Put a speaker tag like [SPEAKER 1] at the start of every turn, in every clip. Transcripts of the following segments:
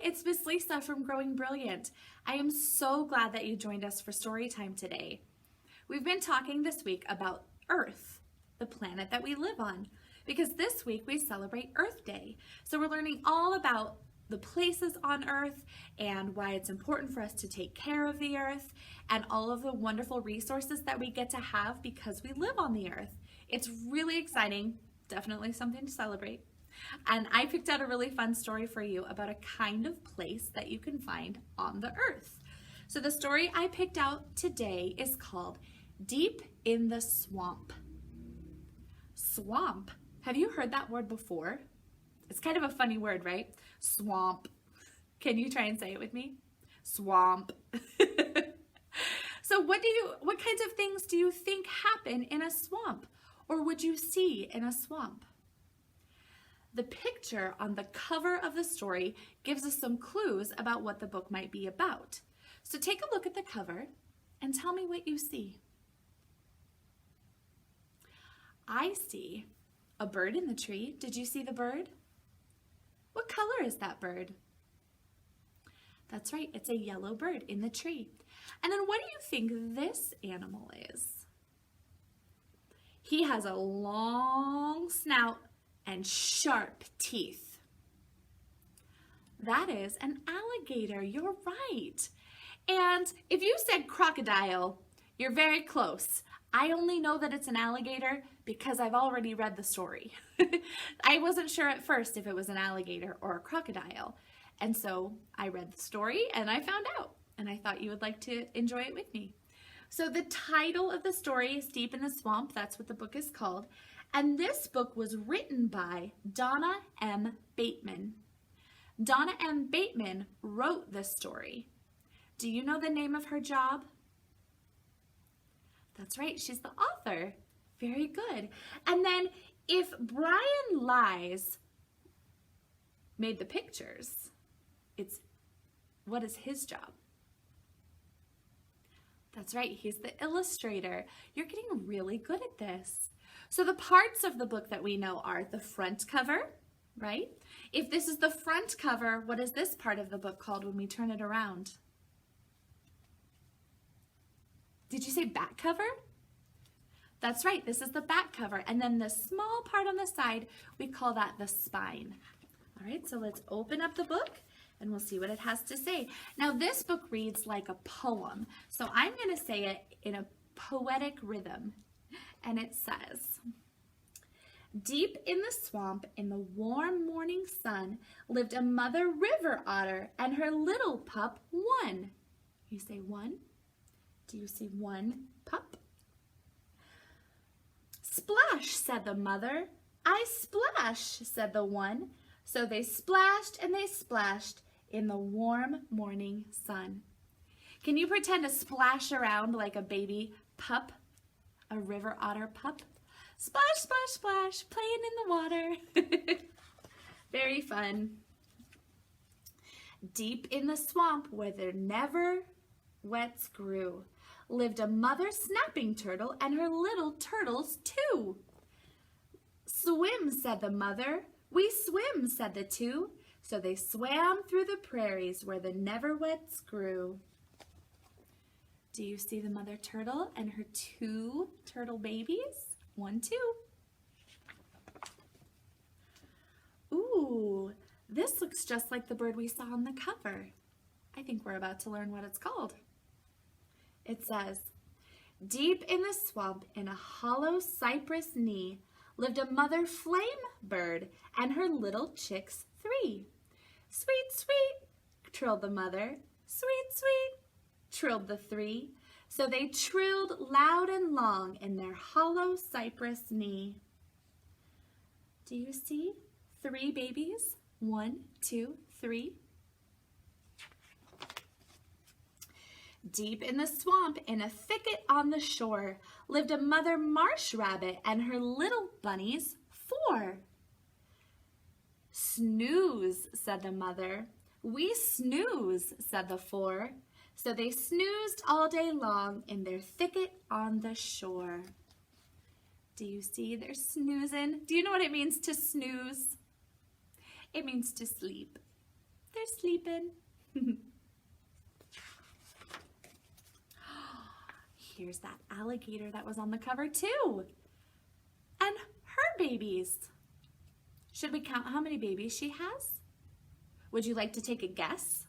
[SPEAKER 1] it's Miss Lisa from Growing Brilliant. I am so glad that you joined us for story time today. We've been talking this week about Earth, the planet that we live on, because this week we celebrate Earth Day. So we're learning all about the places on Earth and why it's important for us to take care of the Earth and all of the wonderful resources that we get to have because we live on the Earth. It's really exciting, definitely something to celebrate. And I picked out a really fun story for you about a kind of place that you can find on the Earth. So the story I picked out today is called Deep in the Swamp. Swamp. Have you heard that word before? It's kind of a funny word, right? Swamp. Can you try and say it with me? Swamp. So what kinds of things do you think happen in a swamp? Or would you see in a swamp? The picture on the cover of the story gives us some clues about what the book might be about. So take a look at the cover and tell me what you see. I see a bird in the tree. Did you see the bird? What color is that bird? That's right, it's a yellow bird in the tree. And then what do you think this animal is? He has a long snout and sharp teeth. That is an alligator. You're right. And if you said crocodile, you're very close. I only know that it's an alligator because I've already read the story. I wasn't sure at first if it was an alligator or a crocodile. And so I read the story and I found out. And I thought you would like to enjoy it with me. So the title of the story is Deep in the Swamp. That's what the book is called. And this book was written by Donna M. Bateman. Donna M. Bateman wrote this story. Do you know the name of her job? That's right, she's the author. Very good. And then if Brian Lies made the pictures, what is his job? That's right, he's the illustrator. You're getting really good at this. So the parts of the book that we know are the front cover, right? If this is the front cover, what is this part of the book called when we turn it around? Did you say back cover? That's right, this is the back cover. And then the small part on the side, we call that the spine. All right, so let's open up the book and we'll see what it has to say. Now this book reads like a poem, so I'm gonna say it in a poetic rhythm. And it says, deep in the swamp in the warm morning sun lived a mother river otter and her little pup, one. You say one? Do you see one pup? Splash, said the mother. I splash, said the one. So they splashed and they splashed in the warm morning sun. Can you pretend to splash around like a baby pup? A river otter pup? Splash, splash, splash, playing in the water. Very fun. Deep in the swamp where there never wets grew, lived a mother snapping turtle and her little turtles too. Swim, said the mother. We swim, said the two. So they swam through the prairies where the never wets grew. Do you see the mother turtle and her two turtle babies? 1, 2. Ooh, this looks just like the bird we saw on the cover. I think we're about to learn what it's called. It says, deep in the swamp in a hollow cypress knee lived a mother flame bird and her little chicks 3. Sweet, sweet, trilled the mother. Sweet, sweet, trilled the 3. So they trilled loud and long in their hollow cypress knee. Do you see 3 babies? 1, 2, 3. Deep in the swamp, in a thicket on the shore, lived a mother marsh rabbit and her little bunnies 4. Snooze, said the mother. We snooze, said the 4. So they snoozed all day long in their thicket on the shore. Do you see they're snoozing? Do you know what it means to snooze? It means to sleep. They're they're sleeping. Here's that alligator that was on the cover too. And her babies. Should we count how many babies she has? Would you like to take a guess?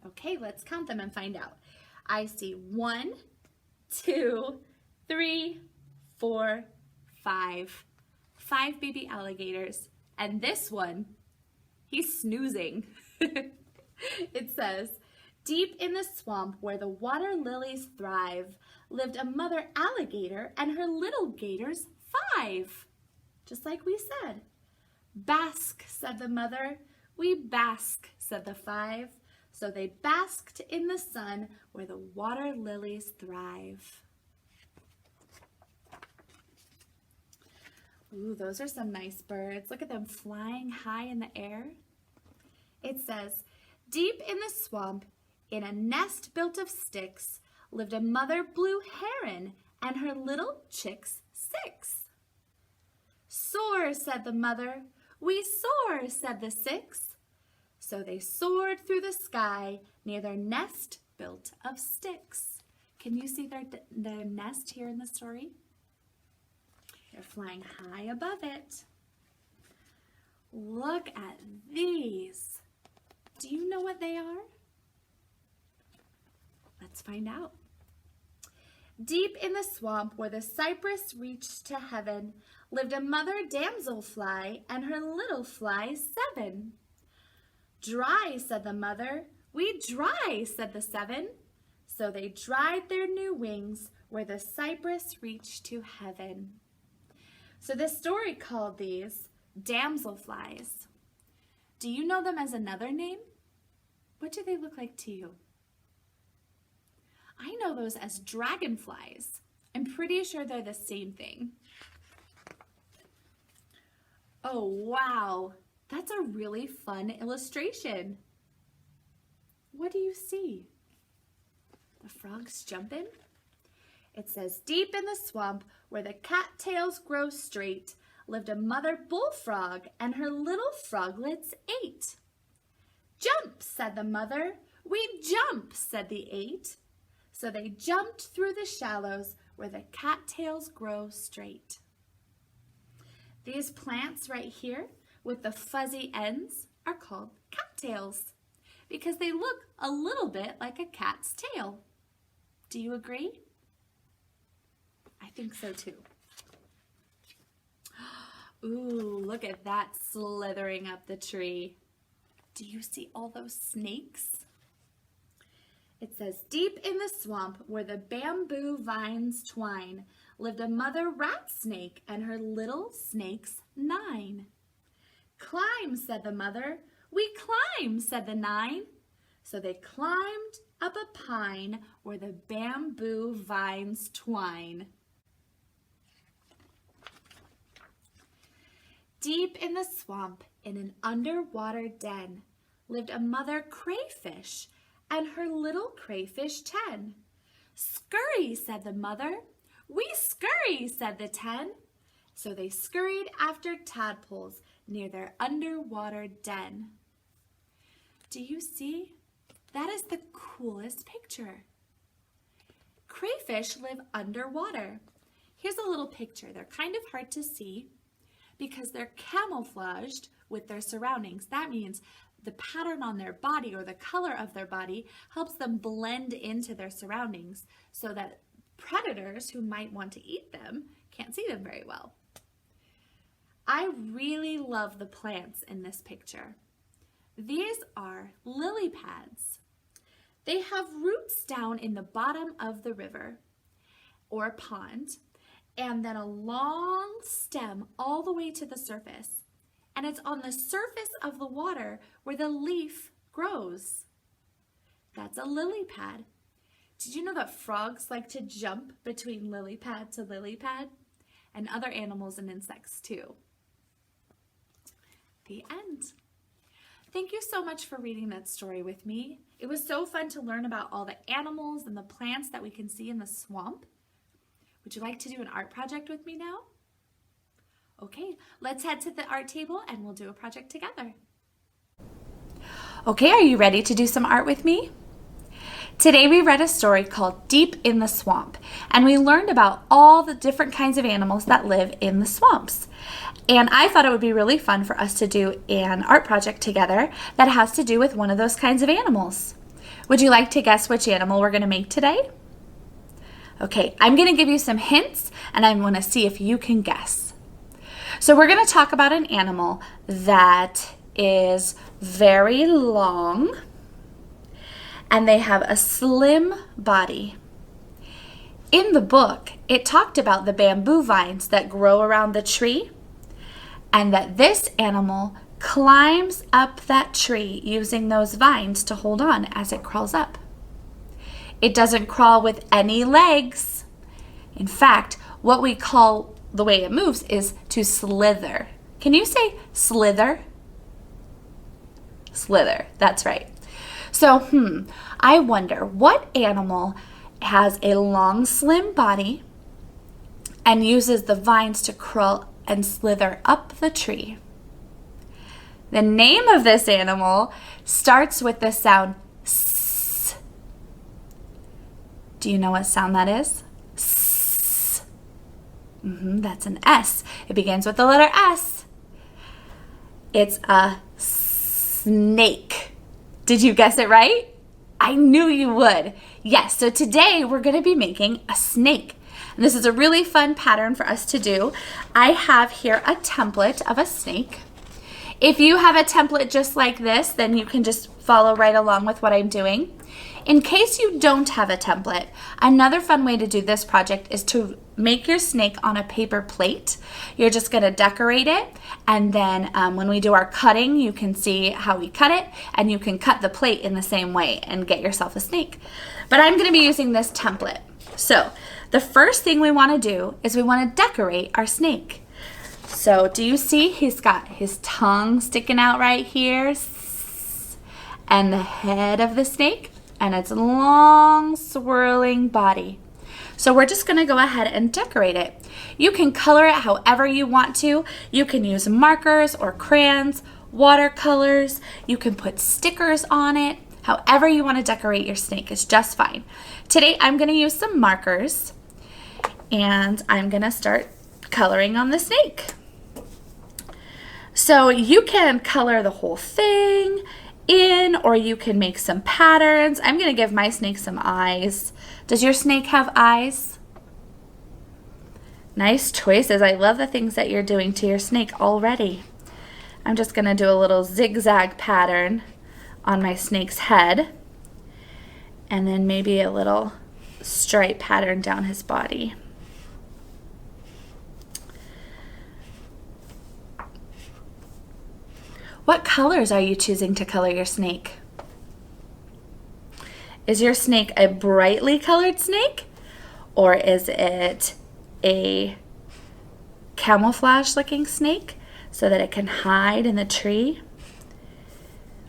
[SPEAKER 1] Okay, let's count them and find out. I see 1, 2, 3, 4, 5. 5 baby alligators. And this one, he's snoozing. It says, deep in the swamp where the water lilies thrive, lived a mother alligator and her little gators 5. Just like we said. Bask, said the mother. We bask, said the 5. So they basked in the sun where the water lilies thrive. Ooh, those are some nice birds. Look at them flying high in the air. It says, deep in the swamp, in a nest built of sticks, lived a mother blue heron and her little chicks 6. Soar, said the mother. We soar, said the 6. So they soared through the sky near their nest built of sticks. Can you see their nest here in the story? They're flying high above it. Look at these. Do you know what they are? Let's find out. Deep in the swamp where the cypress reached to heaven, lived a mother damselfly and her little flies 7. Dry, said the mother. We dry, said the 7. So they dried their new wings where the cypress reached to heaven. So this story called these damselflies. Do you know them as another name? What do they look like to you? I know those as dragonflies. I'm pretty sure they're the same thing. Oh, wow. That's a really fun illustration. What do you see? The frogs jumping? It says, deep in the swamp where the cattails grow straight, lived a mother bullfrog and her little froglets 8. Jump, said the mother. We jump, said the 8. So they jumped through the shallows where the cattails grow straight. These plants right here with the fuzzy ends are called cattails because they look a little bit like a cat's tail. Do you agree? I think so too. Ooh, look at that slithering up the tree. Do you see all those snakes? It says, deep in the swamp where the bamboo vines twine, lived a mother rat snake and her little snakes 9. Climb, said the mother. We climb, said the 9. So they climbed up a pine where the bamboo vines twine. Deep in the swamp, in an underwater den, lived a mother crayfish and her little crayfish 10. Scurry, said the mother. We scurry, said the 10. So they scurried after tadpoles near their underwater den. Do you see? That is the coolest picture. Crayfish live underwater. Here's a little picture. They're kind of hard to see because they're camouflaged with their surroundings. That means the pattern on their body or the color of their body helps them blend into their surroundings so that predators who might want to eat them can't see them very well. I really love the plants in this picture. These are lily pads. They have roots down in the bottom of the river or pond, and then a long stem all the way to the surface. And it's on the surface of the water where the leaf grows. That's a lily pad. Did you know that frogs like to jump between lily pad to lily pad? And other animals and insects too. The end. Thank you so much for reading that story with me. It was so fun to learn about all the animals and the plants that we can see in the swamp. Would you like to do an art project with me now? Okay, let's head to the art table and we'll do a project together. Okay, are you ready to do some art with me? Today we read a story called Deep in the Swamp, and we learned about all the different kinds of animals that live in the swamps. And I thought it would be really fun for us to do an art project together that has to do with one of those kinds of animals. Would you like to guess which animal we're going to make today? Okay, I'm going to give you some hints, and I want to see if you can guess. So we're going to talk about an animal that is very long, and they have a slim body. In the book, it talked about the bamboo vines that grow around the tree, and that this animal climbs up that tree using those vines to hold on as it crawls up. It doesn't crawl with any legs. In fact, what we call the way it moves is to slither. Can you say slither? Slither, that's right. So, I wonder what animal has a long, slim body and uses the vines to crawl and slither up the tree. The name of this animal starts with the sound S. Do you know what sound that is? S. That's an S. It begins with the letter S. It's a snake. Did you guess it right? I knew you would. Yes, so today we're going to be making a snake. And this is a really fun pattern for us to do. I have here a template of a snake. If you have a template just like this, then you can just follow right along with what I'm doing. In case you don't have a template, another fun way to do this project is to make your snake on a paper plate. You're just going to decorate it, and then when we do our cutting, you can see how we cut it, and you can cut the plate in the same way and get yourself a snake. But I'm going to be using this template. So the first thing we want to do is we want to decorate our snake. So do you see he's got his tongue sticking out right here, and the head of the snake, and its long swirling body. So we're just going to go ahead and decorate it. You can color it however you want to. You can use markers or crayons, watercolors. You can put stickers on it. However you want to decorate your snake is just fine. Today I'm going to use some markers, and I'm going to start coloring on the snake. So you can color the whole thing in, or you can make some patterns. I'm going to give my snake some eyes. Does your snake have eyes? Nice choices. I love the things that you're doing to your snake already. I'm just going to do a little zigzag pattern on my snake's head, and then maybe a little stripe pattern down his body. What colors are you choosing to color your snake? Is your snake a brightly colored snake, or is it a camouflage looking snake so that it can hide in the tree?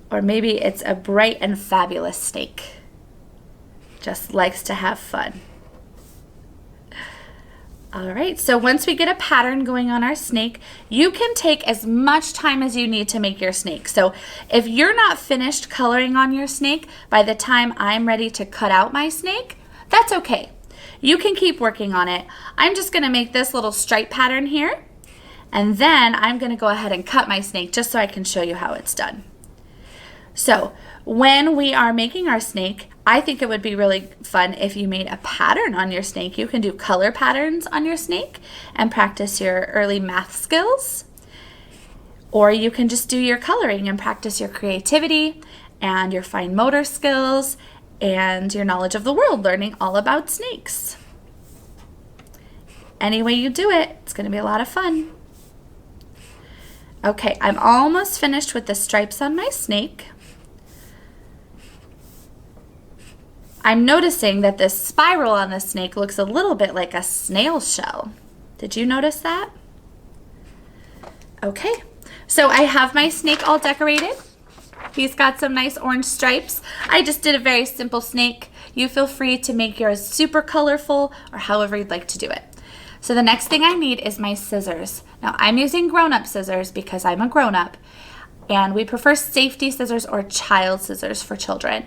[SPEAKER 1] Or maybe it's a bright and fabulous snake, just likes to have fun. All right, so once we get a pattern going on our snake, you can take as much time as you need to make your snake. So if you're not finished coloring on your snake by the time I'm ready to cut out my snake, that's okay. You can keep working on it. I'm just gonna make this little stripe pattern here, and then I'm gonna go ahead and cut my snake just so I can show you how it's done. So when we are making our snake, I think it would be really fun if you made a pattern on your snake. You can do color patterns on your snake and practice your early math skills. Or you can just do your coloring and practice your creativity and your fine motor skills and your knowledge of the world, learning all about snakes. Any way you do it, it's going to be a lot of fun. Okay, I'm almost finished with the stripes on my snake. I'm noticing that this spiral on the snake looks a little bit like a snail shell. Did you notice that? Okay, so I have my snake all decorated. He's got some nice orange stripes. I just did a very simple snake. You feel free to make yours super colorful or however you'd like to do it. So the next thing I need is my scissors. Now I'm using grown-up scissors because I'm a grown-up. And we prefer safety scissors or child scissors for children.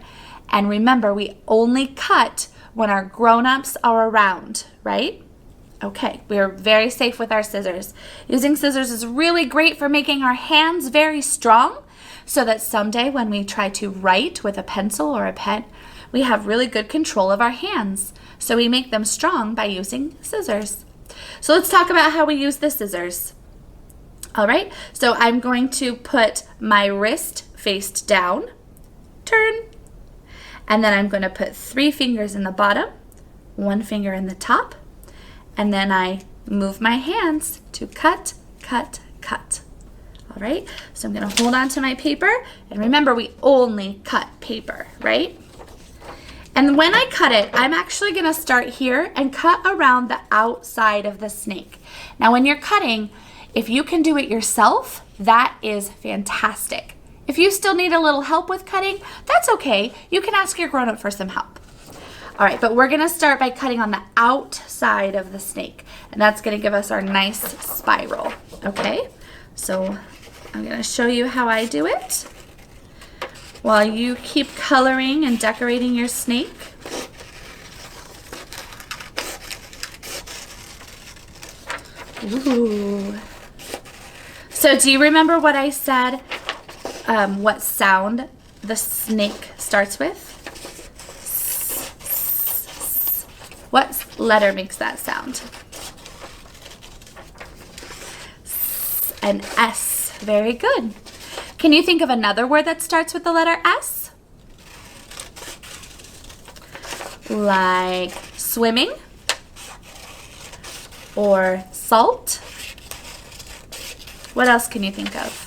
[SPEAKER 1] And remember, we only cut when our grown-ups are around, right? Okay, we are very safe with our scissors. Using scissors is really great for making our hands very strong so that someday when we try to write with a pencil or a pen, we have really good control of our hands. So we make them strong by using scissors. So let's talk about how we use the scissors. All right, so I'm going to put my wrist face down, turn, and then I'm going to put 3 fingers in the bottom, 1 finger in the top, and then I move my hands to cut, cut, cut. All right, so I'm going to hold on to my paper, and remember, we only cut paper, right? And when I cut it, I'm actually going to start here and cut around the outside of the snake. Now, when you're cutting, if you can do it yourself, that is fantastic. If you still need a little help with cutting, that's okay. You can ask your grown-up for some help. All right, but we're gonna start by cutting on the outside of the snake, and that's gonna give us our nice spiral, okay? So I'm gonna show you how I do it while you keep coloring and decorating your snake. Ooh. So do you remember what I said, what sound the snake starts with? What letter makes that sound? An S. Very good. Can you think of another word that starts with the letter S? Like swimming or salt? What else can you think of?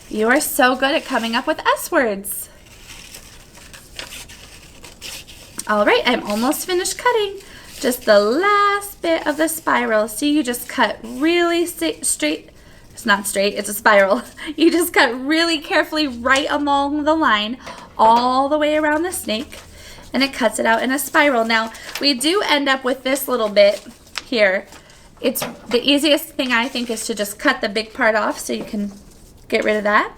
[SPEAKER 1] You are so good at coming up with S words. All right, I'm almost finished cutting. Just the last bit of the spiral. See, you just cut really straight. It's not straight, it's a spiral. You just cut really carefully right along the line, all the way around the snake, and it cuts it out in a spiral. Now, we do end up with this little bit here. It's the easiest thing, I think, is to just cut the big part off so you can get rid of that.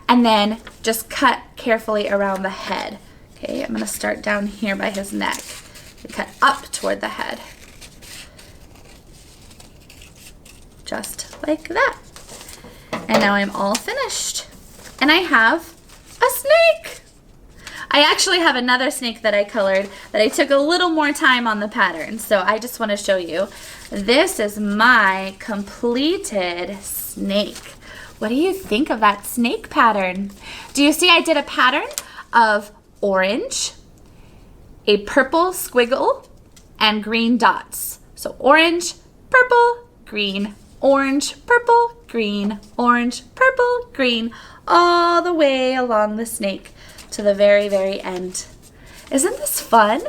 [SPEAKER 1] And then just cut carefully around the head. Okay, I'm gonna start down here by his neck and cut up toward the head. Just like that. And now I'm all finished. And I have a snake. I actually have another snake that I colored that I took a little more time on the pattern. So I just want to show you. This is my completed snake. What do you think of that snake pattern? Do you see I did a pattern of orange, a purple squiggle, and green dots. So orange, purple, green, orange, purple, green, orange, purple, green, all the way along the snake to the very, very end. Isn't this fun?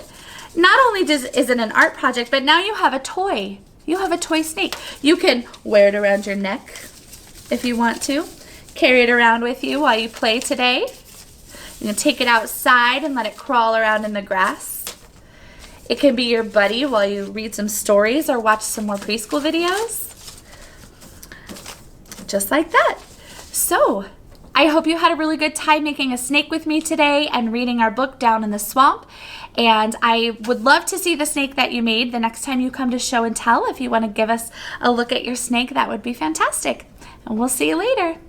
[SPEAKER 1] Not only is it an art project, but now you have a toy. You have a toy snake. You can wear it around your neck if you want to. Carry it around with you while you play today. You can take it outside and let it crawl around in the grass. It can be your buddy while you read some stories or watch some more preschool videos. Just like that. So, I hope you had a really good time making a snake with me today and reading our book, Down in the Swamp. And I would love to see the snake that you made the next time you come to show and tell. If you want to give us a look at your snake, that would be fantastic. And we'll see you later.